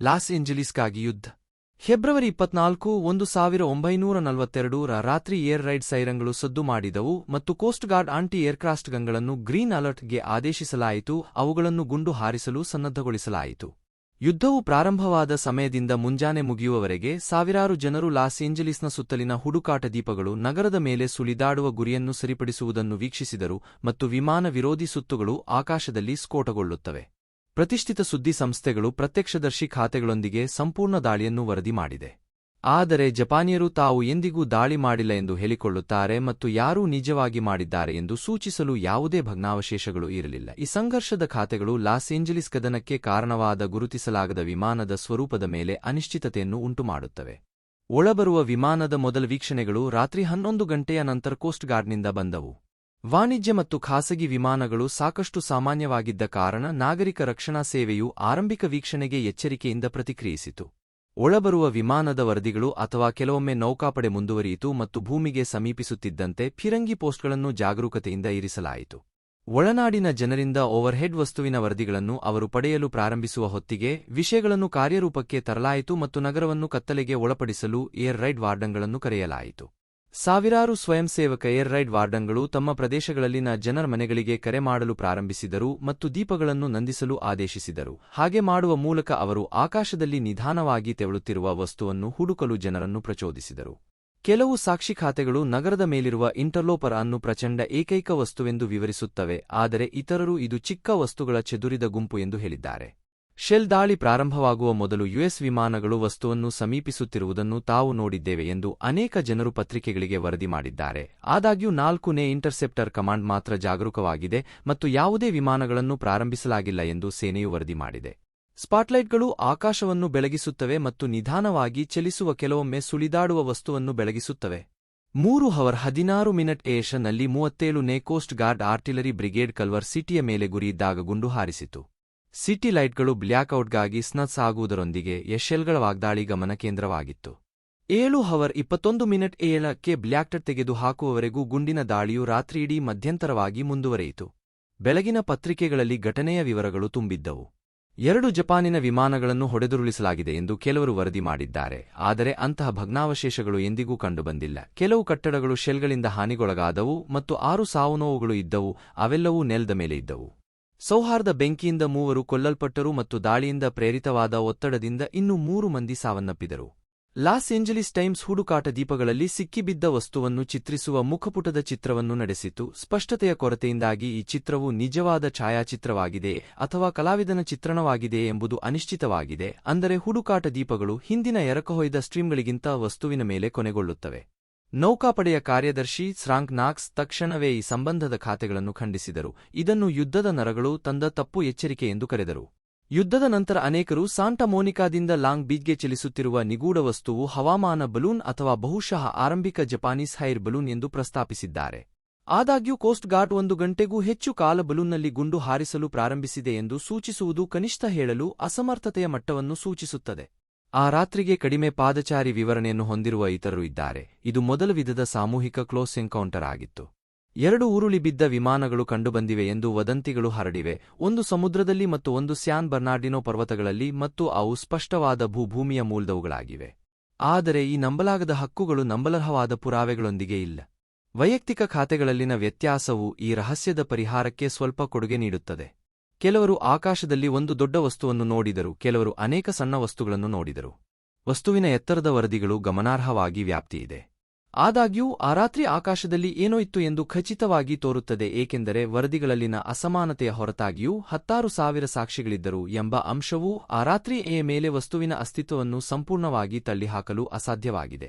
Loss ಏಂಜಲೀಸ್ಗಾಗಿ ಯುದ್ಧ. February 24, 1942 ರ ರಾತ್ರಿ ಏರ್ ರೈಡ್ ಸೈರಂಗಳು ಸದ್ದು ಮಾಡಿದವು ಮತ್ತು ಕೋಸ್ಟ್ ಗಾರ್ಡ್ ಆಂಟಿ ಏರ್ಕ್ರಾಫ್ಟ್ ಗನ್ಗಳನ್ನು ಗ್ರೀನ್ ಅಲರ್ಟ್ಗೆ ಆದೇಶಿಸಲಾಯಿತು, ಅವುಗಳನ್ನು ಗುಂಡು ಹಾರಿಸಲು ಸನ್ನದ್ಧಗೊಳಿಸಲಾಯಿತು. ಯುದ್ಧವು ಪ್ರಾರಂಭವಾದ ಸಮಯದಿಂದ ಮುಂಜಾನೆ ಮುಗಿಯುವವರೆಗೆ ಸಾವಿರಾರು ಜನರು ಲಾಸ್ ಏಂಜಲೀಸ್ನ ಸುತ್ತಲಿನ ಹುಡುಕಾಟ ದೀಪಗಳು ನಗರದ ಮೇಲೆ ಸುಳಿದಾಡುವ ಗುರಿಯನ್ನು ಸರಿಪಡಿಸುವುದನ್ನು ವೀಕ್ಷಿಸಿದರು ಮತ್ತು ವಿಮಾನ ವಿರೋಧಿ ಸುತ್ತುಗಳು ಆಕಾಶದಲ್ಲಿ ಸ್ಫೋಟಗೊಳ್ಳುತ್ತವೆ. ಪ್ರತಿಷ್ಠಿತ ಸುದ್ದಿ ಸಂಸ್ಥೆಗಳು ಪ್ರತ್ಯಕ್ಷದರ್ಶಿ ಖಾತೆಗಳೊಂದಿಗೆ ಸಂಪೂರ್ಣ ದಾಳಿಯನ್ನು ವರದಿ ಮಾಡಿದೆ. ಆದರೆ ಜಪಾನಿಯರು ತಾವು ಎಂದಿಗೂ ದಾಳಿ ಮಾಡಿಲ್ಲ ಎಂದು ಹೇಳಿಕೊಳ್ಳುತ್ತಾರೆ ಮತ್ತು ಯಾರೂ ನಿಜವಾಗಿ ಮಾಡಿದ್ದಾರೆ ಎಂದು ಸೂಚಿಸಲು ಯಾವುದೇ ಭಗ್ನಾವಶೇಷಗಳು ಇರಲಿಲ್ಲ. ಈ ಸಂಘರ್ಷದ ಖಾತೆಗಳು ಲಾಸ್ ಏಂಜಲೀಸ್ ಕದನಕ್ಕೆ ಕಾರಣವಾದ ಗುರುತಿಸಲಾಗದ ವಿಮಾನದ ಸ್ವರೂಪದ ಮೇಲೆ ಅನಿಶ್ಚಿತತೆಯನ್ನು ಉಂಟುಮಾಡುತ್ತವೆ. ಒಳಬರುವ ವಿಮಾನದ ಮೊದಲ ವೀಕ್ಷಣೆಗಳು ರಾತ್ರಿ 11 ಗಂಟೆಯ ನಂತರ ಕೋಸ್ಟ್ ಗಾರ್ಡ್ನಿಂದ ಬಂದವು. ವಾಣಿಜ್ಯ ಮತ್ತು ಖಾಸಗಿ ವಿಮಾನಗಳು ಸಾಕಷ್ಟು ಸಾಮಾನ್ಯವಾಗಿದ್ದ ಕಾರಣ ನಾಗರಿಕ ರಕ್ಷಣಾ ಸೇವೆಯು ಆರಂಭಿಕ ವೀಕ್ಷಣೆಗೆ ಎಚ್ಚರಿಕೆಯಿಂದ ಪ್ರತಿಕ್ರಿಯಿಸಿತು. ಒಳಬರುವ ವಿಮಾನದ ವರದಿಗಳು ಅಥವಾ ಕೆಲವೊಮ್ಮೆ ನೌಕಾಪಡೆ ಮುಂದುವರಿಯಿತು ಮತ್ತು ಭೂಮಿಗೆ ಸಮೀಪಿಸುತ್ತಿದ್ದಂತೆ ಫಿರಂಗಿ ಪೋಸ್ಟ್ಗಳನ್ನು ಜಾಗರೂಕತೆಯಿಂದ ಇರಿಸಲಾಯಿತು. ಒಳನಾಡಿನ ಜನರಿಂದ ಓವರ್ಹೆಡ್ ವಸ್ತುವಿನ ವರದಿಗಳನ್ನು ಅವರು ಪಡೆಯಲು ಪ್ರಾರಂಭಿಸುವ ಹೊತ್ತಿಗೆ ವಿಷಯಗಳನ್ನು ಕಾರ್ಯರೂಪಕ್ಕೆ ತರಲಾಯಿತು ಮತ್ತು ನಗರವನ್ನು ಕತ್ತಲೆಗೆ ಒಳಪಡಿಸಲು ಏರ್ ರೈಡ್ ವಾರ್ಡನ್ಗಳನ್ನು ಕರೆಯಲಾಯಿತು. ಸಾವಿರಾರು ಸ್ವಯಂಸೇವಕ ಏರ್ ರೈಡ್ ವಾರ್ಡನ್ಗಳು ತಮ್ಮ ಪ್ರದೇಶಗಳಲ್ಲಿನ ಜನರ ಮನೆಗಳಿಗೆ ಕರೆ ಮಾಡಲು ಪ್ರಾರಂಭಿಸಿದರು ಮತ್ತು ದೀಪಗಳನ್ನು ನಂದಿಸಲು ಆದೇಶಿಸಿದರು. ಹಾಗೆ ಮಾಡುವ ಮೂಲಕ ಅವರು ಆಕಾಶದಲ್ಲಿ ನಿಧಾನವಾಗಿ ತೆವಳುತ್ತಿರುವ ವಸ್ತುವನ್ನು ಹುಡುಕಲು ಜನರನ್ನು ಪ್ರಚೋದಿಸಿದರು. ಕೆಲವು ಸಾಕ್ಷಿಖಾತೆಗಳು ನಗರದ ಮೇಲಿರುವ ಇಂಟರ್ಲೋಪರ್ ಅನ್ನು ಪ್ರಚಂಡ ಏಕೈಕ ವಸ್ತುವೆಂದು ವಿವರಿಸುತ್ತವೆ, ಆದರೆ ಇತರರು ಇದು ಚಿಕ್ಕ ವಸ್ತುಗಳ ಚೆದುರಿದ ಗುಂಪು ಎಂದು ಹೇಳಿದ್ದಾರೆ. ಶೆಲ್ ದಾಳಿ ಪ್ರಾರಂಭವಾಗುವ ಮೊದಲು ಯುಎಸ್ ವಿಮಾನಗಳು ವಸ್ತುವನ್ನು ಸಮೀಪಿಸುತ್ತಿರುವುದನ್ನು ತಾವು ನೋಡಿದ್ದೇವೆ ಎಂದು ಅನೇಕ ಜನರು ಪತ್ರಿಕೆಗಳಿಗೆ ವರದಿ ಮಾಡಿದ್ದಾರೆ. ಆದಾಗ್ಯೂ 4ನೇ ಇಂಟರ್ಸೆಪ್ಟರ್ ಕಮಾಂಡ್ ಮಾತ್ರ ಜಾಗರೂಕವಾಗಿದೆ ಮತ್ತು ಯಾವುದೇ ವಿಮಾನಗಳನ್ನು ಪ್ರಾರಂಭಿಸಲಾಗಿಲ್ಲ ಎಂದು ಸೇನೆಯು ವರದಿ ಮಾಡಿದೆ. ಸ್ಪಾಟ್ಲೈಟ್ಗಳು ಆಕಾಶವನ್ನು ಬೆಳಗಿಸುತ್ತವೆ ಮತ್ತು ನಿಧಾನವಾಗಿ ಚಲಿಸುವ ಕೆಲವೊಮ್ಮೆ ಸುಳಿದಾಡುವ ವಸ್ತುವನ್ನು ಬೆಳಗಿಸುತ್ತವೆ. 3:16 ಏಷ ನಲ್ಲಿ 37ನೇ coast guard artillery brigade Culver ಸಿಟಿಯ ಮೇಲೆ ಗುರಿಯಿದ್ದಾಗ ಗುಂಡು ಹಾರಿಸಿತು. ಸಿಟಿ ಲೈಟ್ಗಳು ಬ್ಲ್ಯಾಕ್ಔಟ್ಗಾಗಿ ಸ್ನಸ್ ಆಗುವುದರೊಂದಿಗೆ ಶೆಲ್ಗಳ ವಾಗ್ದಾಳಿ ಗಮನ ಕೇಂದ್ರವಾಗಿತ್ತು. 7:21 ಬ್ಲ್ಯಾಕ್ಔಟ್ ತೆಗೆದುಹಾಕುವವರೆಗೂ ಗುಂಡಿನ ದಾಳಿಯು ರಾತ್ರಿಯಿಡೀ ಮಧ್ಯಂತರವಾಗಿ ಮುಂದುವರೆಯಿತು. ಬೆಳಗಿನ ಪತ್ರಿಕೆಗಳಲ್ಲಿ ಘಟನೆಯ ವಿವರಗಳು ತುಂಬಿದ್ದವು. 2 ಜಪಾನಿನ ವಿಮಾನಗಳನ್ನು ಹೊಡೆದುರುಳಿಸಲಾಗಿದೆ ಎಂದು ಕೆಲವರು ವರದಿ ಮಾಡಿದ್ದಾರೆ, ಆದರೆ ಅಂತಹ ಭಗ್ನಾವಶೇಷಗಳು ಎಂದಿಗೂ ಕಂಡುಬಂದಿಲ್ಲ. ಕೆಲವು ಕಟ್ಟಡಗಳು ಶೆಲ್ಗಳಿಂದ ಹಾನಿಗೊಳಗಾದವು ಮತ್ತು 6 ಸಾವುನೋವುಗಳು ಇದ್ದವು, ಅವೆಲ್ಲವೂ ನೆಲದ ಮೇಲೆ ಇದ್ದವು. ಸೌಹಾರ್ದ ಬೆಂಕಿಯಿಂದ 3 ಕೊಲ್ಲಲ್ಪಟ್ಟರು ಮತ್ತು ದಾಳಿಯಿಂದ ಪ್ರೇರಿತವಾದ ಒತ್ತಡದಿಂದ ಇನ್ನೂ 3 ಮಂದಿ ಸಾವನ್ನಪ್ಪಿದರು. ಲಾಸ್ ಏಂಜಲೀಸ್ ಟೈಮ್ಸ್ ಹುಡುಕಾಟ ದೀಪಗಳಲ್ಲಿ ಸಿಕ್ಕಿಬಿದ್ದ ವಸ್ತುವನ್ನು ಚಿತ್ರಿಸುವ ಮುಖಪುಟದ ಚಿತ್ರವನ್ನು ನಡೆಸಿತು. ಸ್ಪಷ್ಟತೆಯ ಕೊರತೆಯಿಂದಾಗಿ ಈ ಚಿತ್ರವು ನಿಜವಾದ ಛಾಯಾಚಿತ್ರವಾಗಿದೆಯೇ ಅಥವಾ ಕಲಾವಿದನ ಚಿತ್ರಣವಾಗಿದೆಯೇ ಎಂಬುದು ಅನಿಶ್ಚಿತವಾಗಿದೆ. ಅಂದರೆ ಹುಡುಕಾಟ ದೀಪಗಳು ಹಿಂದಿನ ಎರಕಹೊಯ್ದ ಸ್ಟ್ರೀಮ್ಗಳಿಗಿಂತ ವಸ್ತುವಿನ ಮೇಲೆ ಕೊನೆಗೊಳ್ಳುತ್ತವೆ. ನೌಕಾಪಡೆಯ ಕಾರ್ಯದರ್ಶಿ ಫ್ರಾಂಕ್ ನಾಕ್ಸ್ ತಕ್ಷಣವೇ ಈ ಸಂಬಂಧದ ಖಾತೆಗಳನ್ನು ಖಂಡಿಸಿದರು. ಇದನ್ನು ಯುದ್ಧದ ನರಗಳು ತಂದ ತಪ್ಪು ಎಚ್ಚರಿಕೆ ಎಂದು ಕರೆದರು. ಯುದ್ಧದ ನಂತರ ಅನೇಕರು ಸಾಂಟಾ ಮೋನಿಕಾದಿಂದ ಲಾಂಗ್ ಬೀಚ್ಗೆ ಚಲಿಸುತ್ತಿರುವ ನಿಗೂಢ ವಸ್ತುವು ಹವಾಮಾನ ಬಲೂನ್ ಅಥವಾ ಬಹುಶಃ ಆರಂಭಿಕ ಜಪಾನೀಸ್ ಹೈರ್ ಬಲೂನ್ ಎಂದು ಪ್ರಸ್ತಾಪಿಸಿದ್ದಾರೆ. ಆದಾಗ್ಯೂ ಕೋಸ್ಟ್ ಗಾರ್ಡ್ 1 ಗಂಟೆಗೂ ಹೆಚ್ಚು ಕಾಲ ಬಲೂನ್ನಲ್ಲಿ ಗುಂಡು ಹಾರಿಸಲು ಪ್ರಾರಂಭಿಸಿದೆ ಎಂದು ಸೂಚಿಸುವುದು ಕನಿಷ್ಠ ಹೇಳಲು ಅಸಮರ್ಥತೆಯ ಮಟ್ಟವನ್ನು ಸೂಚಿಸುತ್ತದೆ. ಆ ರಾತ್ರಿಗೆ ಕಡಿಮೆ ಪಾದಚಾರಿ ವಿವರಣೆಯನ್ನು ಹೊಂದಿರುವ ಇತರರು ಇದ್ದಾರೆ. ಇದು ಮೊದಲ ವಿಧದ ಸಾಮೂಹಿಕ ಕ್ಲೋಸ್ ಎನ್ಕೌಂಟರ್ ಆಗಿತ್ತು. 2 ಉರುಳಿ ಬಿದ್ದ ವಿಮಾನಗಳು ಕಂಡುಬಂದಿವೆ ಎಂದು ವದಂತಿಗಳು ಹರಡಿವೆ, ಒಂದು ಸಮುದ್ರದಲ್ಲಿ ಮತ್ತು ಒಂದು ಸ್ಯಾನ್ ಬರ್ನಾರ್ಡಿನೋ ಪರ್ವತಗಳಲ್ಲಿ, ಮತ್ತು ಅವು ಸ್ಪಷ್ಟವಾದ ಭೂಮಿಯ ಮೂಲದವುಗಳಾಗಿವೆ. ಆದರೆ ಈ ನಂಬಲಾಗದ ಹಕ್ಕುಗಳು ನಂಬಲರ್ಹವಾದ ಪುರಾವೆಗಳೊಂದಿಗೆ ಇಲ್ಲ. ವೈಯಕ್ತಿಕ ಖಾತೆಗಳಲ್ಲಿನ ವ್ಯತ್ಯಾಸವು ಈ ರಹಸ್ಯದ ಪರಿಹಾರಕ್ಕೆ ಸ್ವಲ್ಪ ಕೊಡುಗೆ ನೀಡುತ್ತದೆ. ಕೆಲವರು ಆಕಾಶದಲ್ಲಿ ಒಂದು ದೊಡ್ಡ ವಸ್ತುವನ್ನು ನೋಡಿದರು, ಕೆಲವರು ಅನೇಕ ಸಣ್ಣ ವಸ್ತುಗಳನ್ನು ನೋಡಿದರು. ವಸ್ತುವಿನ ಎತ್ತರದ ವರದಿಗಳು ಗಮನಾರ್ಹವಾಗಿ ವ್ಯಾಪ್ತಿಯಿದೆ. ಆದಾಗ್ಯೂ ಆ ರಾತ್ರಿ ಆಕಾಶದಲ್ಲಿ ಏನೋ ಇತ್ತು ಎಂದು ಖಚಿತವಾಗಿ ತೋರುತ್ತದೆ, ಏಕೆಂದರೆ ವರದಿಗಳಲ್ಲಿನ ಅಸಮಾನತೆಯ ಹೊರತಾಗಿಯೂ 16,000 ಸಾಕ್ಷಿಗಳಿದ್ದರು ಎಂಬ ಅಂಶವು ಆ ರಾತ್ರಿಯ ಮೇಲೆ ವಸ್ತುವಿನ ಅಸ್ತಿತ್ವವನ್ನು ಸಂಪೂರ್ಣವಾಗಿ ತಳ್ಳಿಹಾಕಲು ಅಸಾಧ್ಯವಾಗಿದೆ.